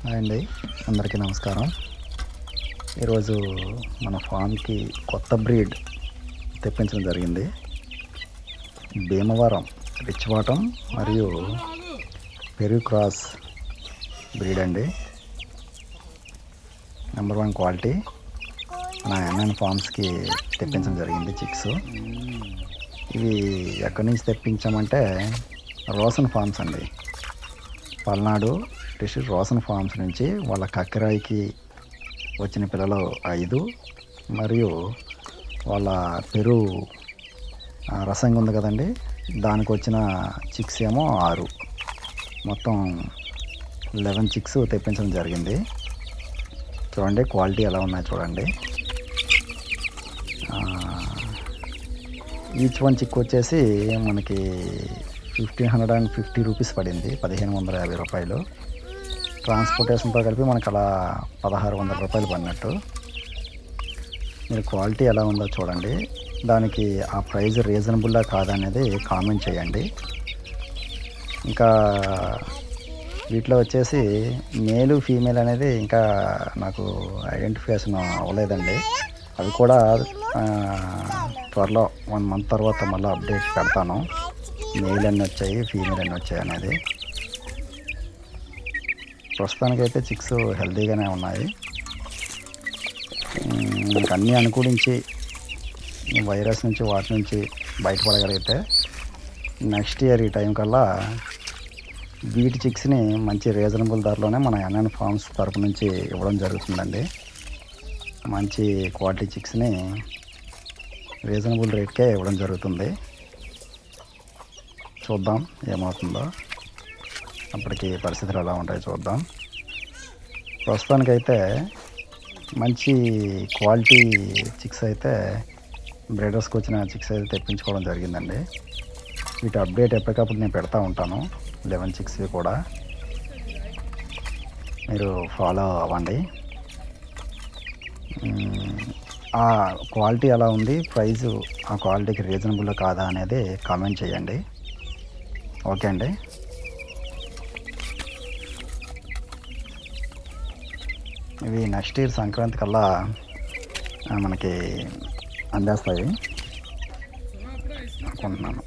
Hi అండి, అందరికీ నమస్కారం. ఈరోజు మన ఫామ్కి కొత్త బ్రీడ్ తెప్పించడం జరిగింది. భీమవరం రిచ్ బాటమ్ మరియు పెరుగు క్రాస్ బ్రీడ్ అండి. నెంబర్ 1 క్వాలిటీ మన ఎన్ఎన్ ఫామ్స్కి తెప్పించడం జరిగింది చిక్స్. ఇవి ఎక్కడి నుంచి తెప్పించామంటే రోషన్ ఫార్మ్స్ అండి, పల్నాడు డిస్ట్రిక్ట్ రోషన్ ఫార్మ్స్ నుంచి. వాళ్ళ కక్కిరాయికి వచ్చిన పిల్లలు 5 మరియు వాళ్ళ పెరుగు రసంగా ఉంది కదండి, దానికి వచ్చిన చిక్స్ ఏమో 6, మొత్తం 11 చిక్స్ తెప్పించడం జరిగింది. చూడండి క్వాలిటీ ఎలా ఉన్నాయో చూడండి. ఈచ్ వన్ చిక్ వచ్చేసి మనకి 1550 రూపీస్ పడింది, 1550 రూపాయలు. ట్రాన్స్పోర్టేషన్తో కలిపి మనకు అలా 1600 రూపాయలు పడినట్టు. మీరు క్వాలిటీ ఎలా ఉందో చూడండి, దానికి ఆ ప్రైస్ రీజనబుల్లా కాదనేది కామెంట్ చేయండి. ఇంకా వీటిలో వచ్చేసి మేలు ఫీమేల్ అనేది ఇంకా నాకు ఐడెంటిఫికేషన్ అవ్వలేదండి. అవి కూడా త్వరలో 1 మంత్ తర్వాత మళ్ళీ అప్డేట్ పెడతాను, మేల్ ఎన్ని వచ్చాయి ఫీమేల్ ఎన్ని వచ్చాయి అనేది. ప్రస్తుతానికైతే చిక్స్ హెల్తీగానే ఉన్నాయి. మనకు అన్నీ అనుకూలించి వైరస్ నుంచి వాటి నుంచి బయటపడగలిగితే నెక్స్ట్ ఇయర్ ఈ టైం కల్లా వీటి చిక్స్ని మంచి రీజనబుల్ ధరలోనే మన ఎన్ఎన్ ఫార్మ్స్ తరపు నుంచి ఇవ్వడం జరుగుతుందండి. మంచి క్వాలిటీ చిక్స్ని రీజనబుల్ రేట్కే ఇవ్వడం జరుగుతుంది. చూద్దాం ఏమవుతుందో, అప్పటికి పరిస్థితులు ఎలా ఉంటాయో చూద్దాం. ప్రస్తుతానికైతే మంచి క్వాలిటీ చిక్స్ అయితే బ్రీడర్స్కి వచ్చిన చిక్స్ అయితే తెప్పించుకోవడం జరిగిందండి. వీటి అప్డేట్ ఎప్పటికప్పుడు నేను పెడతా ఉంటాను, 11 చిక్స్వి కూడా మీరు ఫాలో అవ్వండి. ఆ క్వాలిటీ ఎలా ఉంది, ప్రైజు ఆ క్వాలిటీకి రీజనబుల్ కాదా అనేది కామెంట్ చేయండి. ఓకే అండి. ఇవి నెక్స్ట్ ఇయర్ సంక్రాంతి కల్లా మనకి అందేస్తాయి అనుకుంటున్నాను.